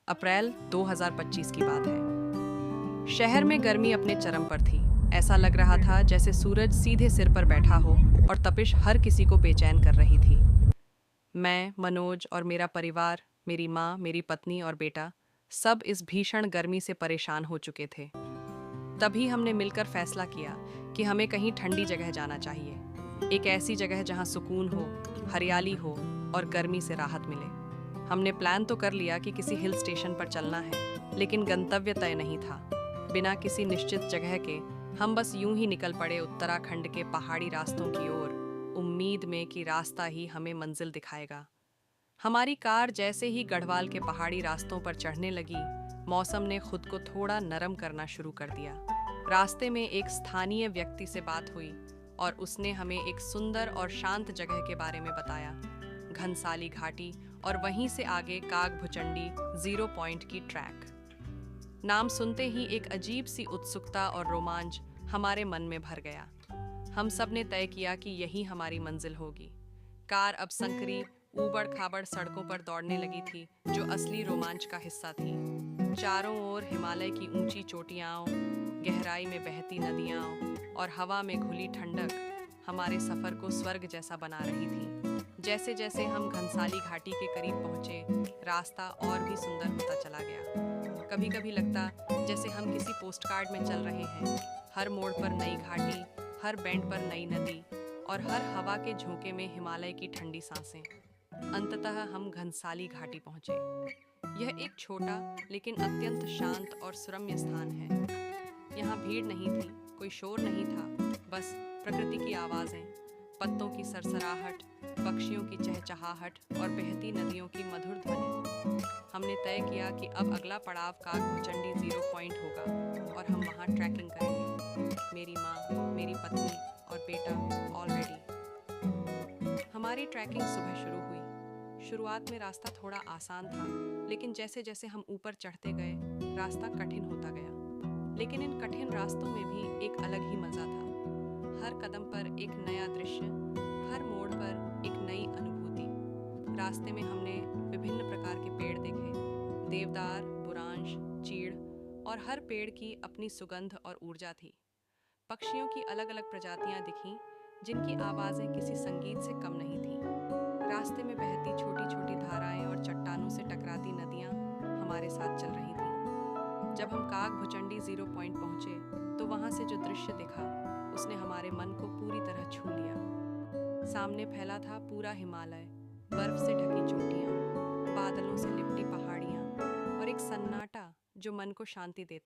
अप्रैल 2025 की बात है। शहर में गर्मी अपने चरम पर थी। ऐसा लग रहा था जैसे सूरज सीधे सिर पर बैठा हो और तपिश हर किसी को बेचैन कर रही थी। मैं, मनोज और मेरा परिवार, मेरी माँ, मेरी पत्नी और बेटा, सब इस भीषण गर्मी से परेशान हो चुके थे। तभी हमने मिलकर फैसला किया कि हमें कहीं ठंडी जगह जाना चाहिए। एक ऐसी जगह जहाँ सुकून हो, हरियाली हो और गर्मी से राहत मिले। हमने प्लान तो कर लिया कि किसी हिल स्टेशन पर चलना है, लेकिन गंतव्य तय नहीं था। बिना किसी निश्चित जगह के हम बस यूं ही निकल पड़े उत्तराखंड के पहाड़ी रास्तों की ओर, उम्मीद में कि रास्ता ही हमें मंजिल दिखाएगा। हमारी कार जैसे ही गढ़वाल के पहाड़ी रास्तों पर चढ़ने लगी, मौसम ने खुद को थोड़ा नरम करना शुरू कर दिया। रास्ते में एक स्थानीय व्यक्ति से बात हुई और उसने हमें एक सुंदर और शांत जगह के बारे में बताया, घनसाली घाटी और वहीं से आगे कागभुचंडी 0 पॉइंट की ट्रैक। नाम सुनते ही एक अजीब सी उत्सुकता और रोमांच हमारे मन में भर गया। हम सब ने तय किया कि यही हमारी मंजिल होगी। कार अब संकरी ऊबड़ खाबड़ सड़कों पर दौड़ने लगी थी, जो असली रोमांच का हिस्सा थी। चारों ओर हिमालय की ऊंची चोटियां, गहराई में बहती नदियां और हवा में घुली ठंडक हमारे सफर को स्वर्ग जैसा बना रही थी। जैसे जैसे हम घनसाली घाटी के करीब पहुंचे, रास्ता और भी सुंदर होता चला गया। कभी कभी लगता जैसे हम किसी पोस्टकार्ड में चल रहे हैं। हर मोड़ पर नई घाटी, हर बेंड पर नई नदी और हर हवा के झोंके में हिमालय की ठंडी सांसें। अंततः हम घनसाली घाटी पहुंचे। यह एक छोटा लेकिन अत्यंत शांत और सुरम्य स्थान है। यहाँ भीड़ नहीं थी, कोई शोर नहीं था, बस प्रकृति की आवाजें, पत्तों की सरसराहट, पक्षियों की चहचहाहट और बहती नदियों की मधुर ध्वनि। हमने तय किया कि अब अगला पड़ाव कागभुचंडी 0 पॉइंट होगा और हम वहाँ ट्रैकिंग करेंगे। मेरी माँ, मेरी पत्नी और बेटा ऑल रेडी। हमारी ट्रैकिंग सुबह शुरू हुई। शुरुआत में रास्ता थोड़ा आसान था, लेकिन जैसे जैसे हम ऊपर चढ़ते गए, रास्ता कठिन होता गया। लेकिन इन कठिन रास्तों में भी एक अलग ही मजा था। हर कदम पर एक नया दृश्य, हर मोड़ पर एक नई अनुभूति। रास्ते में हमने विभिन्न प्रकार के पेड़ देखे, देवदार, बुरांश, चीड़, और हर पेड़ की अपनी सुगंध और ऊर्जा थी। पक्षियों की अलग अलग प्रजातियां दिखीं, जिनकी आवाज़ें किसी संगीत से कम नहीं थीं। रास्ते में बहती छोटी छोटी धाराएं और चट्टानों से टकराती नदियां हमारे साथ चल रही थीं। जब हम कागभुचंडी 0 पॉइंट पहुंचे, तो वहां से जो दृश्य दिखा, उसने हमारे मन को पूरी तरह छू लिया। सामने फैला था पूरा हिमालय, बर्फ से ढकी चोटियां, बादलों से लिपटी पहाड़ियां और एक सन्नाटा जो मन को शांति देता।